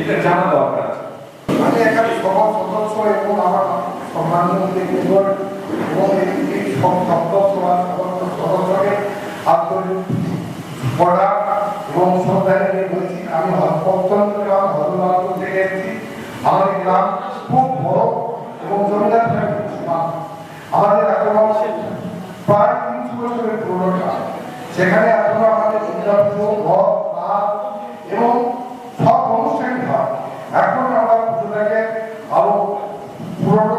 এটা জানা দরকার। আমি এখানে সভা সদস্য এবং আমার সম্মানীয় ব্যক্তিগণ এবং এই সব সদস্যকে আন্তরিক পড়া এবং শ্রদ্ধা নিয়ে বলছি। আমি অত্যন্ত গ্রাম হরলালপুর থেকে এসেছি। আমাদের গ্রাম খুব বড় এবং জমিদার আমাদের এখনো প্রায় ৩০ বছরের পুরনো গ্রাম। সেখানে এখনো আমাদের দুর্গাপুজো ঘর নাচ এবং সব অনুষ্ঠানই হয়। এখন আমরা পুজোটাকে আরো পুরনো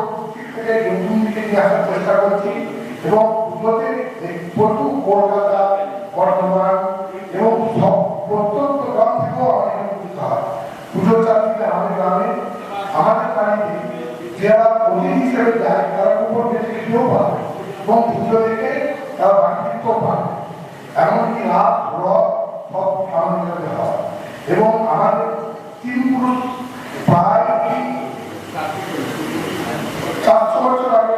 থেকে নতুন দিকে নিয়ে আসার চেষ্টা করছি এবং পুজোতে প্রচুর কলকাতা বর্ধমান এবং সব প্রত্যন্ত গ্রাম থেকেও আমাদের পুজো হয়। পুজোর চারদিকে আমাদের গ্রামে আমাদের বাড়িতে যারা অতিথি হিসেবে যায় তারা উপর থেকে খেতেও পাবে এবং পুজো থেকে তারা বাড়ি ফিরতেও পাবে। এমনকি রাত রথ সব আমাদের কাছে হয় এবং আমাদের ৩ পুরুষ প্রায় ৪০০ বছর আগে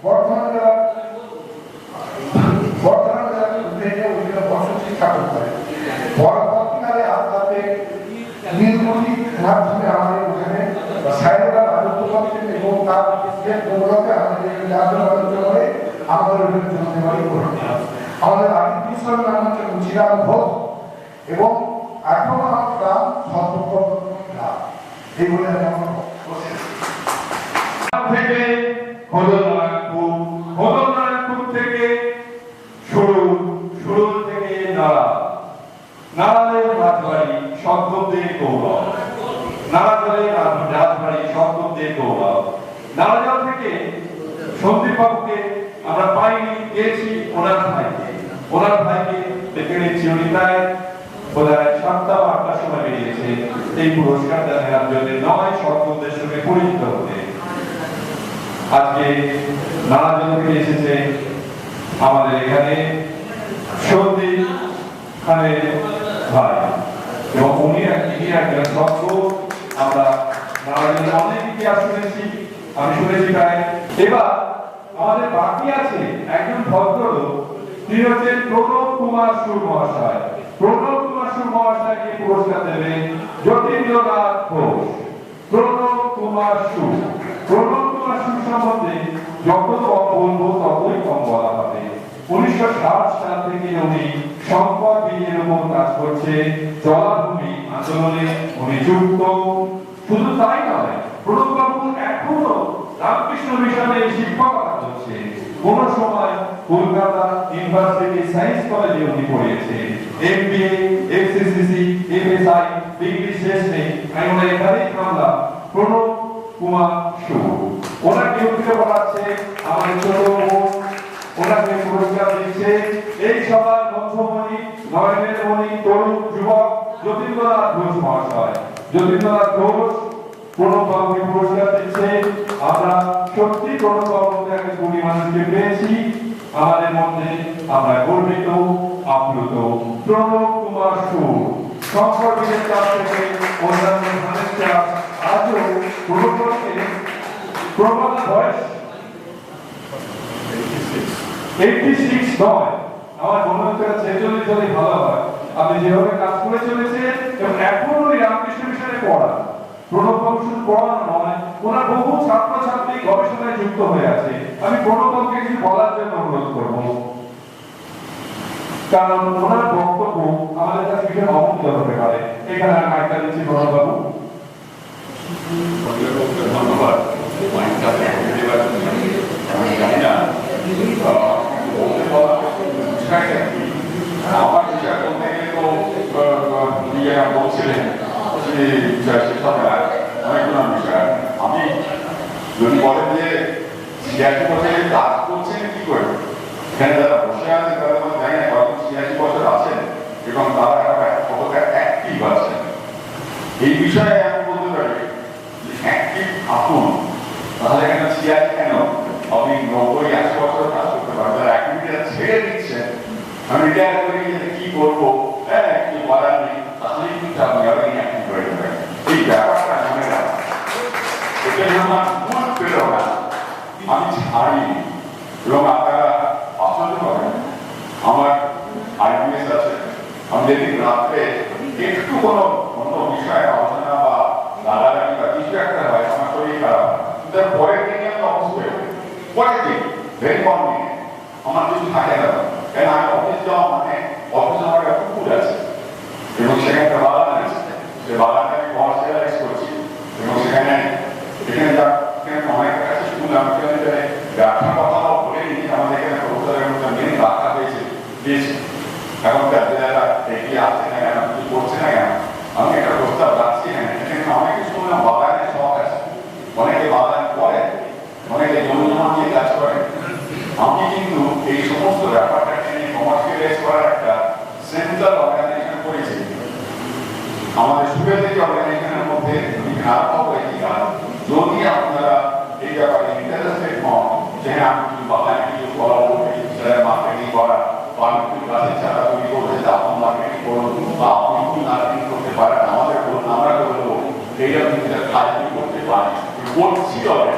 বর্ধমান জেলার বসতি স্থাপন করে। পরবর্তীকালে আস্তে নীলমণি মাধ্যমে আমাদের ওখানে সাইরা রাজত্ব করছেন এবং তার দৌলতে আমাদের রাজত্ব করে আমাদের ওখানে জমিদারি করে। আমাদের আদি পুরুষের নাম হচ্ছে মুচিরাম ঘোষ এবং এখনো আমার গ্রাম সতর্ক গ্রাম। এই বলে আমি থেকে হদলনারায়ণপুর থেকে সুরুল থেকে নারালের রাজবাড়ি শব্দের গৌরব, নারাজলের রাজবাড়ি শব্দের গৌরব। নারাজল থেকে সন্দীপ বাবুকে আমরা পাইনি, গিয়েছি ওনার ভাইকে দেখে নিচ্ছি। উনি প্রায় বোধহয় 7টা বা 8টার সময় বেরিয়েছে এই পুরস্কারটা নেওয়ার জন্য নয় শব্দের সঙ্গে পরিচিত হতে। আজকে নারাজল থেকে এসেছে আমাদের এখানে সন্দীপ খানের ভাই এবং উনি একজন সত্য। আমরা নারাজলের অনেক ইতিহাস শুনেছি, আমি শুনেছি প্রায়। এবার আমাদের বাকি আছে একজন ভদ্রলোক, তিনি হচ্ছেন প্রণব কুমার সুর মহাশয়। প্রণব কুমার সুর মহাশয়কে পুরস্কার দেবেন যতীন্দ্রনাথ ঘোষ। প্রণব কুমার সুর সম্বন্ধে যত কম বলবো ততই কম বলা হবে। 1960 সাল থেকে উনি সম্পদ বিনিয়োগের উপর কাজ করছে, জলাভূমি আন্দোলনে উনি যুক্ত। শুধু তাই নয়, প্রণববাবু এখনো রামকৃষ্ণ মিশনে শিক্ষকতা করছে। কোন সময় কলকাতা ইউনিভার্সিটি সায়েন্স কলেজে উনি পড়িয়েছে। এমবিএ, এফসিসিসি, এফএসআই ডিগ্রি শেষ নেই। আমি ওনার এখানেই থামলাম। প্রণব কুমার সুর ওনাকে উঠে পড়াচ্ছে আমাদের ছোট বোন, ওনাকে পুরস্কার দিচ্ছে। এই সবার মধ্যমণি, নয়নের মণি, তরুণ যুবক যতীন্দ্রনাথ ঘোষ মহাশয়। যতীন্দ্রনাথ ঘোষ প্রণববাবুকে পুরস্কার দিচ্ছে। আমরা সত্যি প্রণববাবুর একজন গুণী মানুষকে পেয়েছি আমাদের মধ্যে। আমরা গর্বিত, আপ্লুত। প্রণব কুমার সুর সংসর্গের কাছ থেকে অন্যান্য ধানের চাষ আজও প্রণবকে প্রমাণ বয়স 86 নয়, আমার মনে হচ্ছে 46 হলে ভালো হয়। আপনি যেভাবে কাজ করে চলেছেন এবং এখন ওই রামকৃষ্ণ মিশনে পড়া, প্রণববাবু শুধু পড়ানো নয়, ওনার বহু ছাত্রছাত্রী গবেষণায় যুক্ত হয়ে আছে। আমি প্রণববাবুকে কিছু বলার জন্য অনুরোধ করব, কারণ ওনার বক্তব্য আমাদের কাছে ভীষণ অমূল্য হতে পারে। এখানে আমি মাইকটা দিচ্ছি প্রণববাবু। ধন্যবাদ। আমি জানি না আমার বিষয় বলতে গেলে তো বলছিলেন যে শিক্ষকরা অনেকগুলো বিষয়। আমি যদি বলেন যে 86 বছরে কাজ করছেন কি করে, এখানে যারা বসে আছেন তারা তো জানি না কখন 86 বছর আছেন এবং তারা কতটা অ্যাক্টিভ আছেন। এই বিষয়ে আমি বলতে পারি অ্যাক্টিভ থাকুন, তাহলে এখানে 86 কেন, আপনি 90-80 বছর কাজ করতে পারেন। যারা অ্যাক্টিভিটিটা ছেড়ে দিচ্ছেন, আমি রিটায়ার করে কি করবো, হ্যাঁ কি বলার নেই, তাহলেই কিন্তু আপনি আবার অ্যাক্টিভ হয়ে যাবেন। এই ব্যাপারটা মনে রাখা, এটা আমার মূল প্রেরণা। আমি ছাড়ি এবং আপনারা পছন্দ করেন। আমার আইবিএস আছে, আমি যেদিন রাত্রে একটু কোনো অন্য বিষয়ে আলোচনা বা ভেরি কনভিনিয়েন্ট, আমার কিছু থাকে না, কেন আমি অফিস যাওয়া মানে অফিসে আমার একটা পুকুর আছে এবং সেখানে একটা বাগান আছে, সে বাগানটা আমি কমার্শিয়ালাইজ করছি এবং সেখানে অনেক কাছে শুনলাম ব্যবসার কথা বলে নিয়ে আমাদের এখানে প্রফেসরের মধ্যে মেনে রাখা হয়েছে দিয়েছে। এখন যারা এগিয়ে আসছে না কেন, কিছু করছে না কেন, আমি একটা প্রস্তাব রাখছি। এখানে অনেকে শুনলাম বাগানের শখ আছে, অনেকে বাগান করে, অনেকে জমি জমা দিয়ে কাজ করে। আমি কিন্তু এই সমস্ত ব্যাপারটাকে নিয়ে কমার্শিয়ালাইজ করার একটা সেন্ট্রাল অর্গানাইজেশন করেছি। আমাদের সুবিধা থেকে অর্গানাইজেশনের মধ্যে যদি আপনারা এই ব্যাপারে ইন্টারেস্টেড হন, যে আমি কিছু বাগানে কিছু করা মার্কেটিং করা বা আমি কিছু গাছের চারা তৈরি করতে আপনি মার্কেটিং করুন বা আপনি কি মার্কেটিং করতে পারেন আমাদের বলুন, আমরা করে দেবো। এইটা কিন্তু কাজ করতে পারি করছি হবে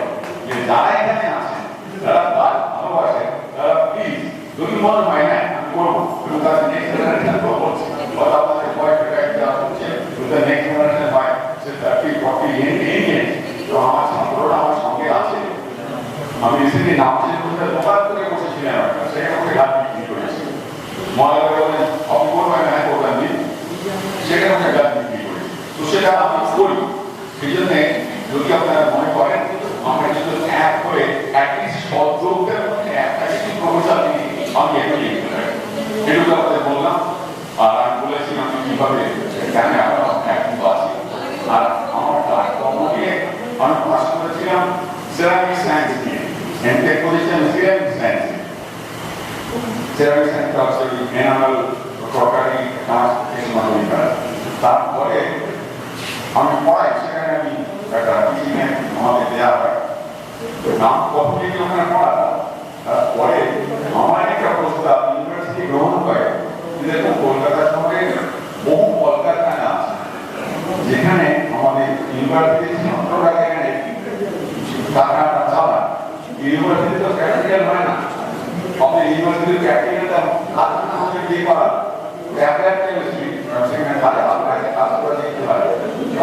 যে যারা এখানে আছেন যারা গাছ ভালোবাসেন তারা প্লিজ যদি মনে হয় না আমি করবো এবং তার নেক্সট জেনারেশন করছি হয়তো আপনাদের বয়স দেওয়া হচ্ছে নেক্সট জেনারেশন হয় সে 30-40 নিয়ে তো আমার ছাত্ররা আমার সঙ্গে আছে। আমি রিসেন্টলি নামচির মধ্যে দোকান করে বসেছিলাম, সেখানে ওকে গাছ বিক্রি করেছি। মনে করে আপনি করবেন হ্যাঁ করবেন দিন, সেখানে ওকে গাছ বিক্রি করেছি। তো সেটা আমি করি। সেই জন্যে যদি আপনারা মনে করেন আমরা কিন্তু এক করে অ্যাটলিস্ট সদ্যোগের মধ্যে একটা কিছু প্রফেসর আমি একটু লিখতে পারি, এটুকু আপনাদের বললাম। আর আমি বলেছি আমি কিভাবে কেন আমরা এখন আছি। আর আমার কাজকর্ম নিয়ে আমি পাস করেছিলাম সেরামিক সায়েন্স নিয়ে, MTech position ceramic science. Ceramic science হচ্ছে এনামেল ক্রকারি ট্রান্সপোর্টেশন। তারপরে আমি পড়াই, সেখানে আমি একটা টিচিংয়ে আমাদের দেওয়া হয় নাম কখনই ওখানে পড়াতাম। তারপরে আমার একটা প্রস্তাব ইউনিভার্সিটি গ্রহণ করে। দেখুন কলকাতার সঙ্গে বহু কলকারখানা আছে যেখানে আমাদের ইউনিভার্সিটির ছাত্ররা এখানে কারখানাটা চালায়। ইউনিভার্সিটি তো প্র্যাকটিক্যাল হয় না, আমাদের ইউনিভার্সিটির প্র্যাকটিক্যালটা কারখানা আমাদের দিয়ে করা অ্যাপ্লাইড কেমিস্ট্রি, সেখানে কাজে আপনাকে কাজ করে দেখতে পারে।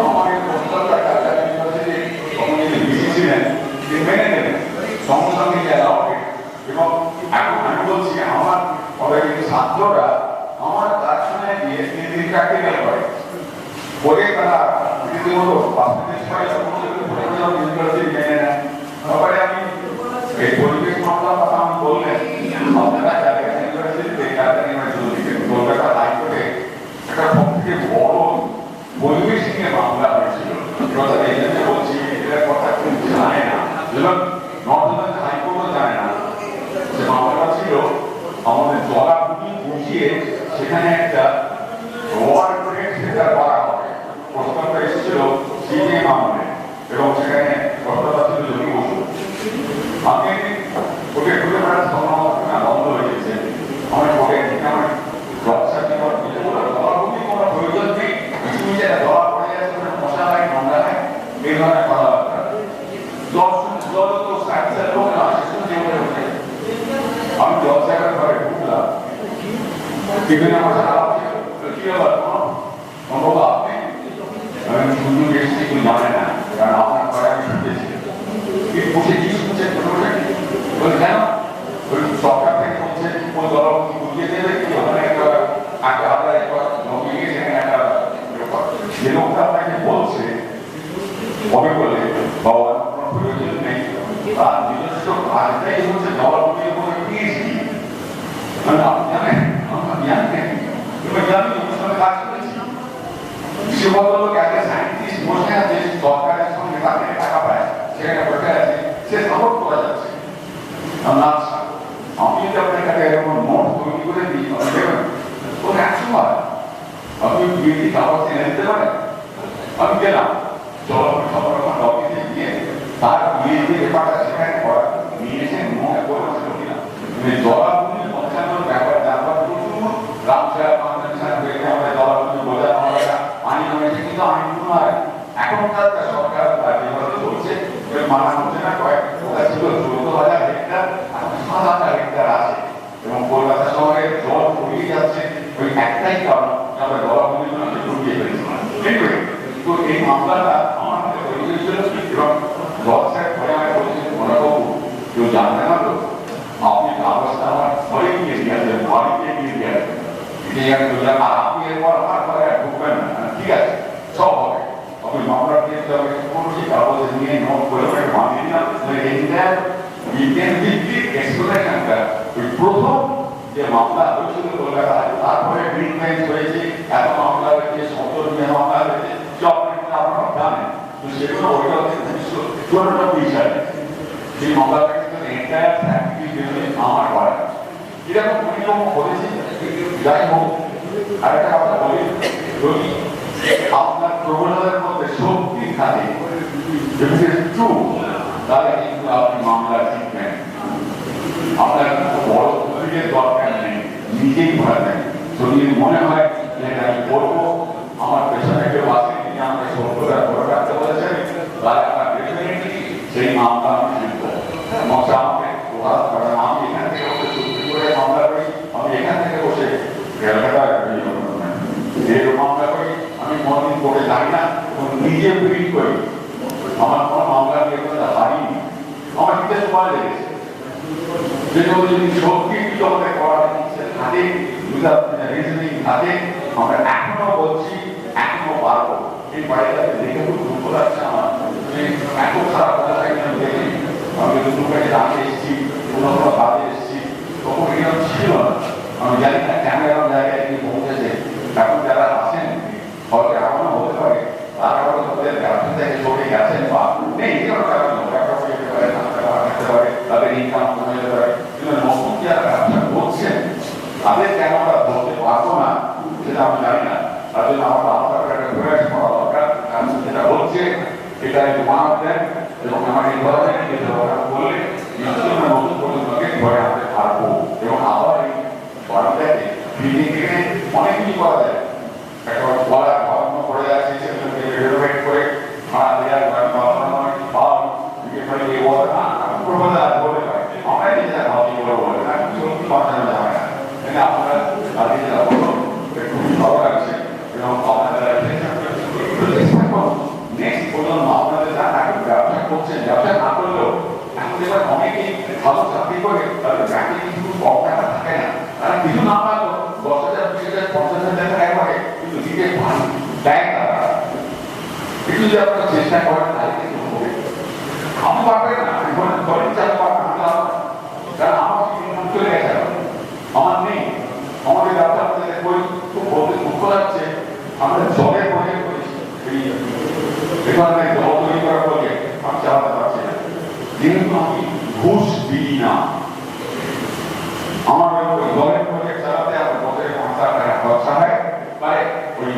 আমাদের প্রস্তাবটা কালকাটা ইউনিভার্সিটি তখন যিনি বিসি ছিলেন তিনি মেনে নেবেন, সঙ্গে সঙ্গে গেলা হবে। এবং এখন আমি বলছি আমার কিন্তু ছাত্ররা আমার কারখানায় গিয়ে 3 দিন প্র্যাকটিক্যাল করে পরে তারা রীতিমতো ইউনিভার্সিটি মেনে নেন। তারপরে আমি এই পরিবেশ মামলার কথা আমি বললেন, আপনারা যাদের ইউনিভার্সিটিতে কলকাতা হাইকোর্টে একটা সব থেকে বড় পরিবেশ নিয়ে মামলা হয়েছিল। এই জন্য বলছি এটার কথা কেউ জানে না এবং নর্থ হাইকোর্টও জানে না। যে মামলাটা ছিল আমাদের জলাভূমি বুঝিয়ে সেখানে একটা রোয়ার ট্রেন সেটা করা হবে। প্রস্তাবটা এসেছিল সিপিএম আমলে এবং সেখানে প্রস্তাবটা ছিল জমি বসু। আমি ওকে ঘুরে বেড়ার সম্ভাবনা বন্ধ হয়ে গেছে। আমার ওকে আমার জলাভূমি কোনো প্রয়োজন নেই, কিছু জায়গায় জলা পড়ে যাচ্ছে, মশা হয় ঠান্ডা হয়, এই ধরনের কথাবার্তা। জল তো সায়েন্সের লোক না, আমি 10 জায়গার ঘরে ঢুকলাম, বিভিন্ন আমার খারাপ কি ব্যাপার সম্ভব আপনি আমি সুন্দর এসেছি কেউ জানে না, কারণ আপনার ঘরে আমি শুনতেছি বসে কি শুনছেন বলে কেন ওই সরকার থেকে বলছে ওই জলভূমি বুঝিয়ে দেবে কি ওখানে একটা আপনার জমি সেখানে একটা যে লোকটা আপনাকে বলছে কবে বলে বাবা কোনো প্রয়োজন নেই, তার নিজস্ব কাজটাই হচ্ছে জলভূমির উপরে পিএইচডি। মানে আপনি জানেন আমরা জানেন এবার জানি অনুষ্ঠানে কাজ করেছি, সে ভদ্রলোক একটা সায়েন্টিস্ট বসে আছে সরকারের সঙ্গে তাকে টাকা পায়, সেখানে বসে আছে, সে সাপোর্ট করা যাচ্ছে না। আমি যদি আপনার কাছে এরকম নোট তৈরি করে দিই দেবেন ওর 100 বার আপনি বিএডি কাগজ এনে দিতে পারেন। আমি গেলাম জলভূমি সংরক্ষণ অফিসে গিয়ে তার বিএডি ব্যাপারটা সেখানে করা নিয়ে এসে নোট করেছিল কিনা জলাভূমি 55 ব্যাপার জানবার প্রচুর রামসার কনভেনশন হয়েছে, আমাদের জলাভূমি বোঝানো হবে না, আইন হয়েছে, কিন্তু আইন নয়। এখনকার সরকার যেভাবে চলছে মানা হচ্ছে না, কয়েক ওটা ছিল 14,000 হেক্টর, এখন 7,000 হেক্টর আছে এবং কলকাতা শহরে জল ফুরিয়ে যাচ্ছে। ওই একটাই কারণ আমরা জলাভূমির জন্য ঢুকিয়ে ফেলেছি। তো এই মামলাটা আমার হাতে তৈরি হয়েছিল এবং জল স্যার পরে আমাকে বলেছেন ওনাবাবু কেউ জানবে না তো এই আমি বললাম আর আপনি এরপর আমার পরে আর ঢুকবেন না, ঠিক আছে সব হবে। আমি মামলা দিয়ে তবে কোনটি কাগজে নিয়ে নোট করে মানিয়ে নিলাম এন্টায়ার ইন্ডিয়ান ভিত্তিক এক্সপ্লেনেশনটা ওই প্রথম যে মামলা হয়েছিল কলকাতায়, তারপরে গ্রিন বেঞ্চ হয়েছে, এত মামলা হয়েছে, 17 নিয়ে মামলা হয়েছে, সব কিন্তু আপনারা জানেন। তো সেগুলো ওইটা হচ্ছে 1994 সালে সেই মামলাটা কিন্তু এন্টায়ার ফ্যামিলি জন্য আমার হয় এরকম পরিণাম হয়েছে। যাই হোক আরেকটা কথা বলি, যদি আপনার প্রবণতার মধ্যে শক্তি থাকে ট্রু, তাহলে কিন্তু আপনি মামলা জিতবেন। আপনার বড় উকিলের দরকার নেই, নিজেই পারবেন। যদি মনে হয় যে আমি করবো, আমার পেছনে কেউ আছে তিনি আমাকে সত্যটা করে রাখতে বলেছেন, তাহলে আমার ডেফিনেটলি সেই মামলা আমি জিতবো। মশা আমাকে প্রভাব করে না, আমি এখান থেকে বসে চুক্তি করে মামলা করি, আমি এখান থেকে বসে মামলা করি, আমি কোনদিন করে যাই না এবং নিজে ফিট করি। আমার কোনো মামলা নিয়ে হারিনি, আমার দিতে সময় লেগেছে। যেগুলো যদি সত্যি কিছু আমাদের করার ইচ্ছে থাকে, রিজনিং থাকে, আমরা এখনো বলছি, এখনো পারবো। এই বাড়িটাকে দেখে খুব দুঃখ লাগছে আমার, এত খারাপ অবস্থায় আমি দেখি। আমি যদি দুঃখে রাতে এসেছি, কোনো কোনো কাজে এসেছি, তখন এরকম ছিল না। আমি জানি না ক্যামেরার জায়গায় কি পৌঁছেছে। এখন যারা আছেন হয়তো এমনও হতে পারে তারা হয়তো তাদের ব্যবসা থেকে সরে গেছেন বা নেই, তাদের ইনকাম কমে যেতে পারে, কিন্তু নতুন যারা ব্যবসা করছেন তাদের কেন আমরা বলতে পারবো না সেটা আমি জানি না। তার জন্য আমরা আপনার একটা প্রয়াস করা দরকার। যেটা হচ্ছে এটা একটু মানব দেন এবং আমার এই ধরনের বললে নিশ্চয়ই আমরা নতুন প্রজন্মকে ঘরে আনতে পারবো এবং আবার এই বাড়িটাকে ফিরিয়ে গিয়ে অনেক কিছু করা যায়। একটা বলা ভগ্ন করে যাচ্ছে, সেগুলোকে রেনোভেট করে ভাড়া দেওয়ার আমরাই নিজেরা ভাবি করে বলে না, সত্যি বাঁচানো যাবে না। আপনারা নিজেরা বলো খুবই ভালো লাগছে এবং আপনারা নেক্সট প্রজন্ম আপনাদের যারা এখন ব্যবসা করছেন, ব্যবসা না করলেও এখন এবার অনেকেই ভালো চাকরি করে, তাদের ব্যাংকে কিন্তু কম টাকা থাকে না, তারা কিছু না পারলো 10,000, 20,000, 50,000 টাকা একবারে কিন্তু দিতে পারেন, দেয় তারা। একটু যদি আপনারা চেষ্টা করেন তাহলে কিন্তু হবে। আমি পারবেন না, ধরেন চাকরি পারবেন না, কারণ আমার ইনকাম চলে গেছে, আমার নেই। আমাদের ব্যবসা খুব বলতে দুঃখ লাগছে, আমরা জলের প্রজেক্ট করেছি, এখানে জল তৈরি করার প্রজেক্ট আমি চালাতে পারছি না, যেহেতু আমি ঘুষ দিই না। আমার জলের প্রজেক্ট চালাতে আমার বছরে 5 লাখ টাকা খরচা হয়, প্রায় ওই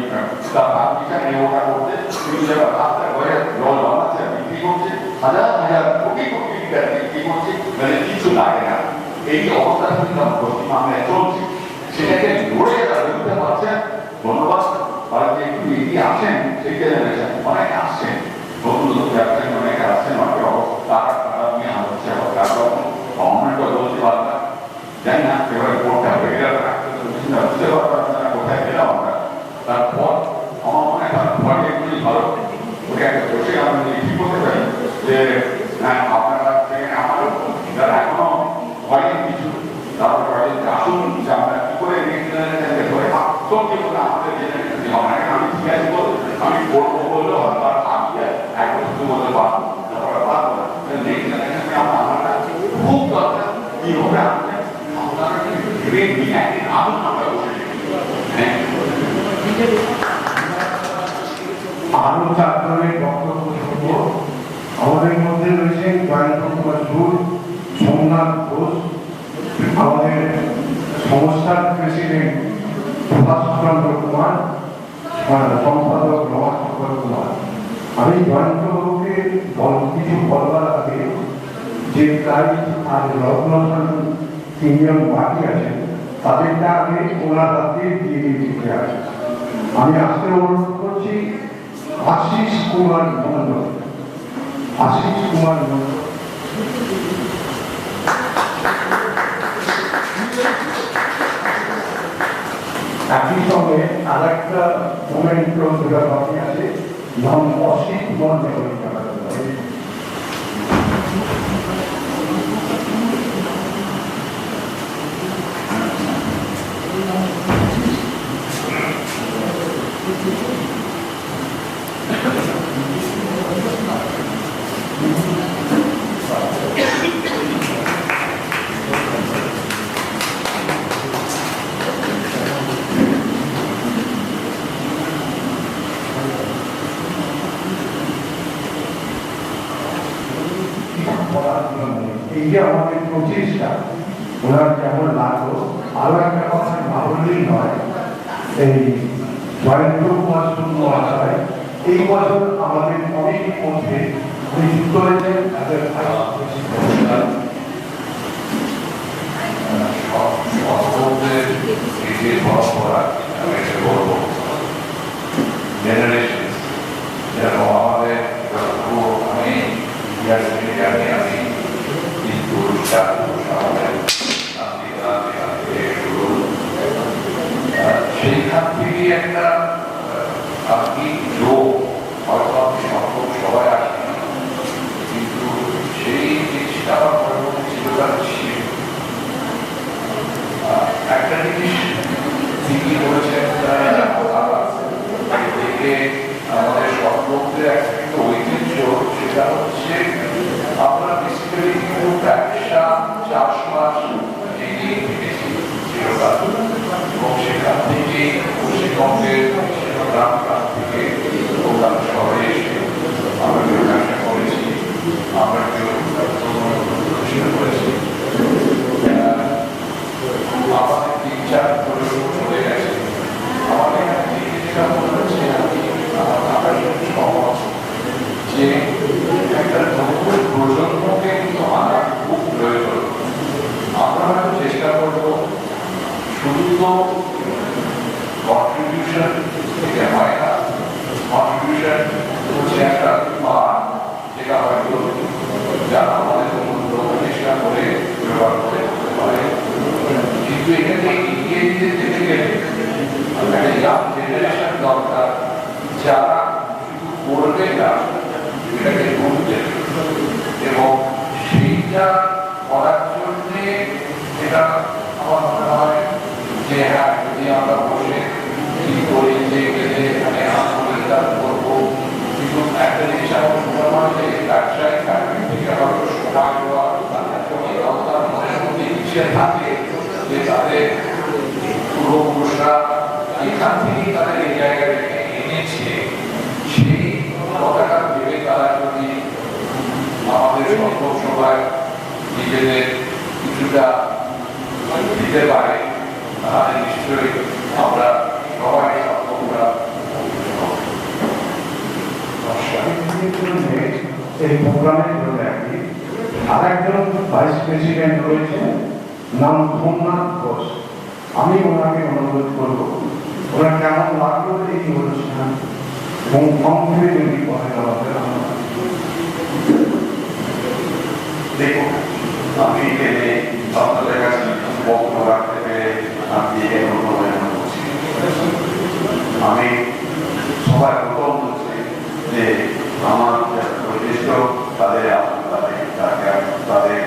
তার ভাগ পিছা নেওয়া করতে কিন্তু যারা রাস্তার ঘরে জল বানাচ্ছে বিক্রি করছে, হাজার হাজার কোটি কোটি লিটার বিক্রি করছে, মানে কিছু লাগে না। এই অবস্থা কিন্তু আমার পশ্চিমবাংলায় চলছে, সেটাকে লড়ে তারা বুঝতে পারছেন। ধন্যবাদ। তারা যে একটু এগিয়ে আসেন সেই জেনারেশন, অনেকে আসছেন, নতুন নতুন ব্যবসায়ী অনেকে আসছেন, অনেকে অবস্থা তারা নিয়ে আসছে, গভর্নমেন্টও বলতে পারতাম, জানি না এবারে কোর্টটা হয়ে গেল বুঝতে পারতাম না কোথায় গেলাম আমরা। তারপর আমার মনে হয় তারপরে এগুলি ভালো ওকে একটা বসে আমরা ঠিক করতে পারি যে হ্যাঁ আপনারা আমারও যারা এখনো হয়নি কিছু, তারপরে আসুন যে আমরা কি করে ধরে সত্যি করে আমাদের জেনারেশন আমি ঠিক আছে বল আমি করবো বললেও তার আমি এক বছর বলতে পারবো, তারপরে পারবো না। নেক্সট জেনারেশনে আমরা খুব দরকার কি হবে আপনারা গ্রেড বি একদিন আসুন আমরা বসে আরো 4 জনের বক্তব্য শুনব। আমাদের মধ্যে রয়েছেন জয়ন্ত কুমার ধুর, সোমনাথ ঘোষ, আমাদের সংস্থার প্রেসিডেন্ট সুভাষচন্দ্র কুমার, সম্পাদক রমাশঙ্কর কুমার। আমি জয়ন্তবাবুকে কিছু বলবার আগে যে প্রায় আর লগ্ন 3 জন বাকি আছেন তাদেরটা আগে ওনার হাতে দিয়ে দিতে আছে। আমি আসতে অনুরোধ করছি আশিস কুমার মন্ডল। আশিস কুমার মন্ডল একই সঙ্গে আর একটা মোমেন্ট বাকি আছে, নাম অসিত মন্ডল। এই যে আমাদের প্রচেষ্টা ওনার কেমন লাগলো, আরো একটা কথা না বললেই নয়, এই জয়ন্ত কুমার শূন্য আশায় এই বছর আমাদের কমিটির মধ্যে নিযুক্ত হয়েছেন তাদের জেনারেশন যেরকম আমাদের আমি আমি কিন্তু সেইখান থেকে একটা আপনি যোগ হয়তো আপনি সম্ভব সবাই আসেন, কিন্তু সেই জিনিসটা আমার মনে মনে ছিল একটা জিনিস ঠিকই বলেছেন থেকে আমাদের সর্বত্রে একটা ঐতিহ্য, সেটা হচ্ছে আমরা বেসিক্যালি কিন্তু ব্যবসা চাষবাস এগিয়ে থেকেছি চিরকাল, এবং সেখান থেকে পশ্চিমবঙ্গের গ্রাম প্রান্ত থেকে কলকাতা শহরে এসে আমরা কেউ ব্যবসা করেছি, আমরা কেউ প্রতিষ্ঠা করেছি। আমাদের 3-4 প্রজন্ম চলে গেছে। আমাদের এখানে যেটা মনে হচ্ছে যে একটা নতুন প্রজন্মকে কিন্তু আনা খুব প্রয়োজন। আমরা হয়তো চেষ্টা করবো শুধু তো কন্ট্রিবিউশন থেকে হয় না, কন্ট্রিবিউশন হচ্ছে একটা মান যেটা হয়তো যারা আমাদের চেষ্টা করে ব্যবহার করে করতে পারে, কিন্তু এখানে এগিয়ে দিতে যেতে গেলে একটা ইয়াং জেনারেশন দরকার যারা শুধু করবে না, এটাকে করবে, এবং সেইটা করার জন্যে এটা আমার মনে হয় যে হ্যাঁ যদি আমরা বসে কি করি যে গেলে এখানে আত্মবিদ্যা করবো, কিন্তু একটা জিনিস আমার মনে হয় যে ব্যবসায়িক ফ্যামিলি থেকে হয়তো সময় দেওয়া তার মনের মধ্যে ইচ্ছে থাকে যে তাদের পূর্বপুরুষরা এখান থেকেই তাদের এই জায়গাটাকে এনেছে, সেই কথাটা ভেবে তারা যদি আমাদের সম্ভব সবাই নিজেদের কিছুটা দিতে পারে, তাহলে নিশ্চয়ই আমরা সবাই সম্ভবরা এই প্রোগ্রামের জন্য আর একজন ভাইস প্রেসিডেন্ট রয়েছেন, নাম সোমনাথ ঘোষ। আমি ওনাকে অনুরোধ করব ওনার কেমন লাগলো এই অনুষ্ঠান এবং সংক্ষেপে যদি বলেন আমাদের। দেখুন, আমি এখানে আপনাদের কাছে বক্তব্য রাখতে পেরে আমি অনুপ্রেরণা করছি। আমি সবাই প্রথম বলছি যে আমার যথেষ্ট তাদের তাদের